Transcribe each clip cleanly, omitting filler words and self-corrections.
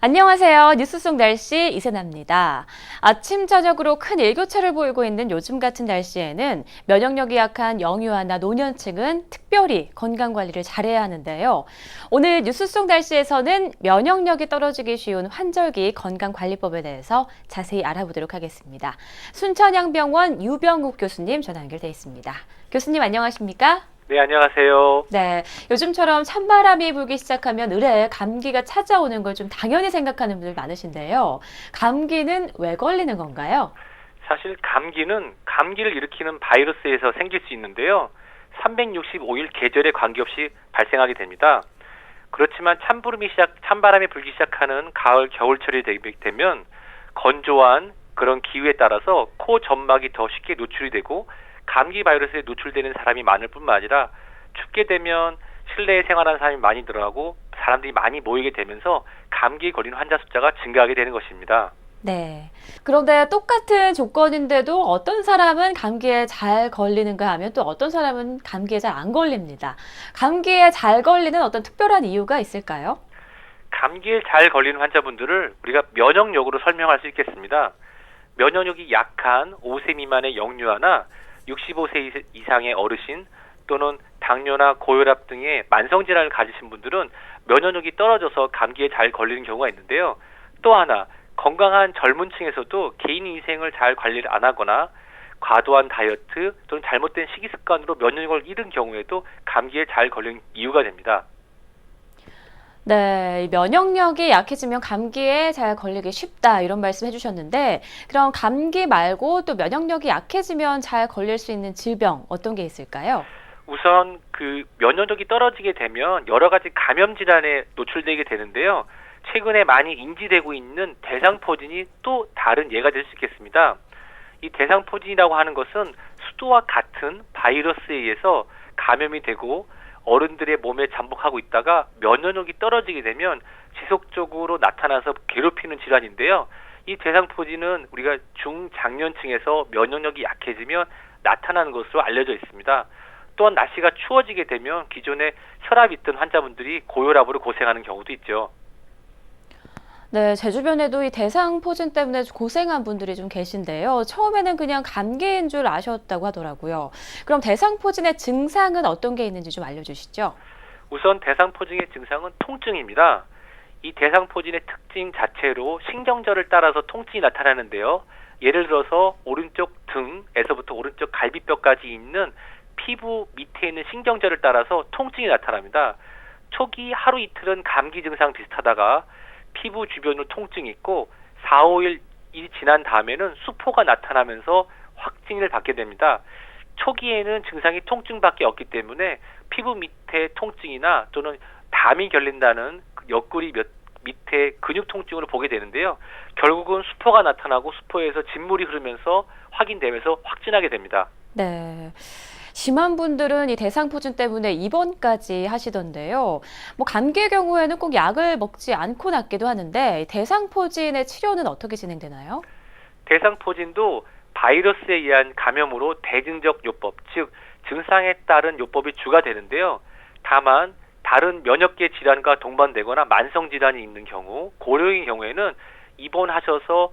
안녕하세요. 뉴스 속 날씨 이세나입니다. 아침, 저녁으로 큰 일교차를 보이고 있는 요즘 같은 날씨에는 면역력이 약한 영유아나 노년층은 특별히 건강관리를 잘해야 하는데요. 오늘 뉴스 속 날씨에서는 면역력이 떨어지기 쉬운 환절기 건강관리법에 대해서 자세히 알아보도록 하겠습니다. 순천향병원 유병욱 교수님 전화 연결돼 있습니다. 교수님 안녕하십니까? 네, 안녕하세요. 네, 요즘처럼 찬바람이 불기 시작하면 의뢰 감기가 찾아오는 걸 좀 당연히 생각하는 분들 많으신데요. 감기는 왜 걸리는 건가요? 사실 감기는 감기를 일으키는 바이러스에서 생길 수 있는데요. 365일 계절에 관계없이 발생하게 됩니다. 그렇지만 찬바람이 불기 시작하는 가을, 겨울철이 되면 건조한 그런 기후에 따라서 코 점막이 더 쉽게 노출이 되고 감기 바이러스에 노출되는 사람이 많을 뿐만 아니라 춥게 되면 실내에 생활하는 사람이 많이 늘어나고 사람들이 많이 모이게 되면서 감기에 걸린 환자 숫자가 증가하게 되는 것입니다. 네. 그런데 똑같은 조건인데도 어떤 사람은 감기에 잘 걸리는가 하면 또 어떤 사람은 감기에 잘 안 걸립니다. 감기에 잘 걸리는 어떤 특별한 이유가 있을까요? 감기에 잘 걸리는 환자분들을 우리가 면역력으로 설명할 수 있겠습니다. 면역력이 약한 5세 미만의 영유아나 65세 이상의 어르신 또는 당뇨나 고혈압 등의 만성질환을 가지신 분들은 면역력이 떨어져서 감기에 잘 걸리는 경우가 있는데요. 또 하나 건강한 젊은 층에서도 개인 위생을 잘 관리를 안 하거나 과도한 다이어트 또는 잘못된 식이 습관으로 면역력을 잃은 경우에도 감기에 잘 걸리는 이유가 됩니다. 네, 면역력이 약해지면 감기에 잘 걸리기 쉽다 이런 말씀 해주셨는데 그럼 감기 말고 또 면역력이 약해지면 잘 걸릴 수 있는 질병 어떤 게 있을까요? 우선 그 면역력이 떨어지게 되면 여러 가지 감염 질환에 노출되게 되는데요. 최근에 많이 인지되고 있는 대상포진이 또 다른 예가 될 수 있겠습니다. 이 대상포진이라고 하는 것은 수도와 같은 바이러스에 의해서 감염이 되고 어른들의 몸에 잠복하고 있다가 면역력이 떨어지게 되면 지속적으로 나타나서 괴롭히는 질환인데요. 이 대상포진은 우리가 중장년층에서 면역력이 약해지면 나타나는 것으로 알려져 있습니다. 또한 날씨가 추워지게 되면 기존에 혈압이 있던 환자분들이 고혈압으로 고생하는 경우도 있죠. 네, 제 주변에도 이 대상포진 때문에 고생한 분들이 좀 계신데요. 처음에는 그냥 감기인 줄 아셨다고 하더라고요. 그럼 대상포진의 증상은 어떤 게 있는지 좀 알려주시죠. 우선 대상포진의 증상은 통증입니다. 이 대상포진의 특징 자체로 신경절을 따라서 통증이 나타나는데요. 예를 들어서 오른쪽 등에서부터 오른쪽 갈비뼈까지 있는 피부 밑에 있는 신경절을 따라서 통증이 나타납니다. 초기 하루 이틀은 감기 증상 비슷하다가 피부 주변으로 통증이 있고 4, 5일이 지난 다음에는 수포가 나타나면서 확진을 받게 됩니다. 초기에는 증상이 통증밖에 없기 때문에 피부 밑에 통증이나 또는 담이 결린다는 옆구리 밑에 근육 통증으로 보게 되는데요. 결국은 수포가 나타나고 수포에서 진물이 흐르면서 확인되면서 확진하게 됩니다. 네. 심한 분들은 이 대상포진 때문에 입원까지 하시던데요. 뭐 감기의 경우에는 꼭 약을 먹지 않고 낫기도 하는데 대상포진의 치료는 어떻게 진행되나요? 대상포진도 바이러스에 의한 감염으로 대증적 요법, 즉 증상에 따른 요법이 주가 되는데요. 다만 다른 면역계 질환과 동반되거나 만성 질환이 있는 경우, 고령인 경우에는 입원하셔서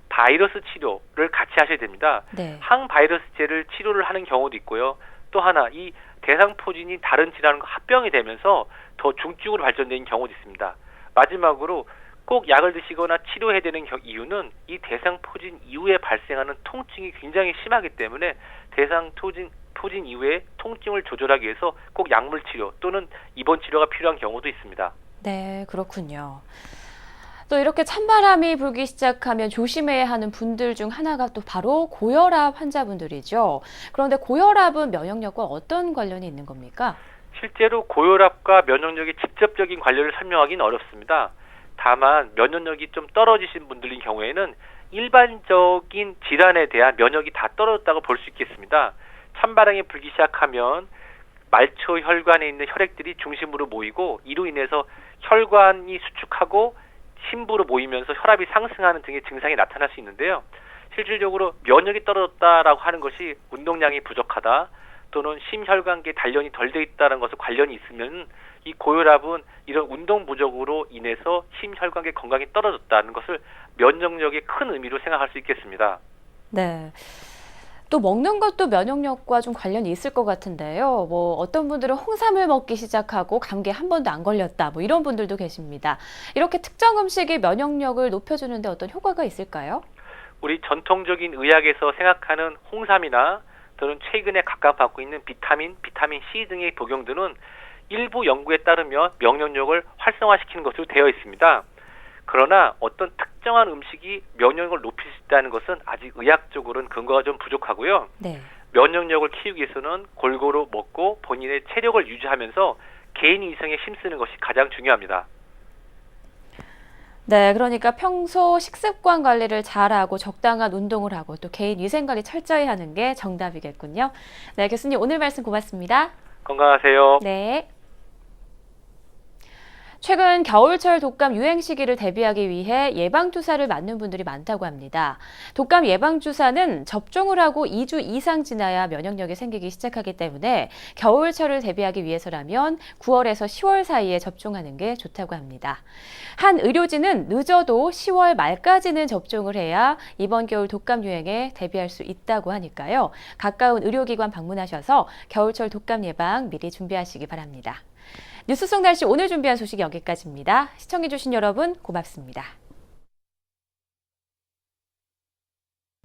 바이러스 치료를 같이 하셔야 됩니다. 네. 항바이러스제를 치료를 하는 경우도 있고요. 또 하나 이 대상포진이 다른 질환과 합병이 되면서 더 중증으로 발전되는 경우도 있습니다. 마지막으로 꼭 약을 드시거나 치료해야 되는 이유는 이 대상포진 이후에 발생하는 통증이 굉장히 심하기 때문에 대상포진 이후에 통증을 조절하기 위해서 꼭 약물 치료 또는 입원 치료가 필요한 경우도 있습니다. 네, 그렇군요. 또 이렇게 찬바람이 불기 시작하면 조심해야 하는 분들 중 하나가 또 바로 고혈압 환자분들이죠. 그런데 고혈압은 면역력과 어떤 관련이 있는 겁니까? 실제로 고혈압과 면역력의 직접적인 관련을 설명하기는 어렵습니다. 다만 면역력이 좀 떨어지신 분들인 경우에는 일반적인 질환에 대한 면역이 다 떨어졌다고 볼 수 있겠습니다. 찬바람이 불기 시작하면 말초 혈관에 있는 혈액들이 중심으로 모이고 이로 인해서 혈관이 수축하고 심부로 모이면서 혈압이 상승하는 등의 증상이 나타날 수 있는데요. 실질적으로 면역이 떨어졌다라고 하는 것이 운동량이 부족하다 또는 심혈관계 단련이 덜 돼 있다는 것과 관련이 있으면 이 고혈압은 이런 운동 부족으로 인해서 심혈관계 건강이 떨어졌다는 것을 면역력의 큰 의미로 생각할 수 있겠습니다. 네. 또 먹는 것도 면역력과 좀 관련이 있을 것 같은데요. 뭐 어떤 분들은 홍삼을 먹기 시작하고 감기에 한 번도 안 걸렸다. 뭐 이런 분들도 계십니다. 이렇게 특정 음식이 면역력을 높여주는데 어떤 효과가 있을까요? 우리 전통적인 의학에서 생각하는 홍삼이나 또는 최근에 각광받고 있는 비타민 C 등의 복용들은 일부 연구에 따르면 면역력을 활성화시키는 것으로 되어 있습니다. 그러나 어떤 특정한 음식이 면역력을 높일 수 있다는 것은 아직 의학적으로는 근거가 좀 부족하고요. 네. 면역력을 키우기 위해서는 골고루 먹고 본인의 체력을 유지하면서 개인 위생에 힘쓰는 것이 가장 중요합니다. 네, 그러니까 평소 식습관 관리를 잘하고 적당한 운동을 하고 또 개인 위생 관리 철저히 하는 게 정답이겠군요. 네, 교수님 오늘 말씀 고맙습니다. 건강하세요. 네. 최근 겨울철 독감 유행 시기를 대비하기 위해 예방주사를 맞는 분들이 많다고 합니다. 독감 예방주사는 접종을 하고 2주 이상 지나야 면역력이 생기기 시작하기 때문에 겨울철을 대비하기 위해서라면 9월에서 10월 사이에 접종하는 게 좋다고 합니다. 한 의료진은 늦어도 10월 말까지는 접종을 해야 이번 겨울 독감 유행에 대비할 수 있다고 하니까요. 가까운 의료기관 방문하셔서 겨울철 독감 예방 미리 준비하시기 바랍니다. 뉴스 속 날씨 오늘 준비한 소식 여기까지입니다. 시청해주신 여러분 고맙습니다.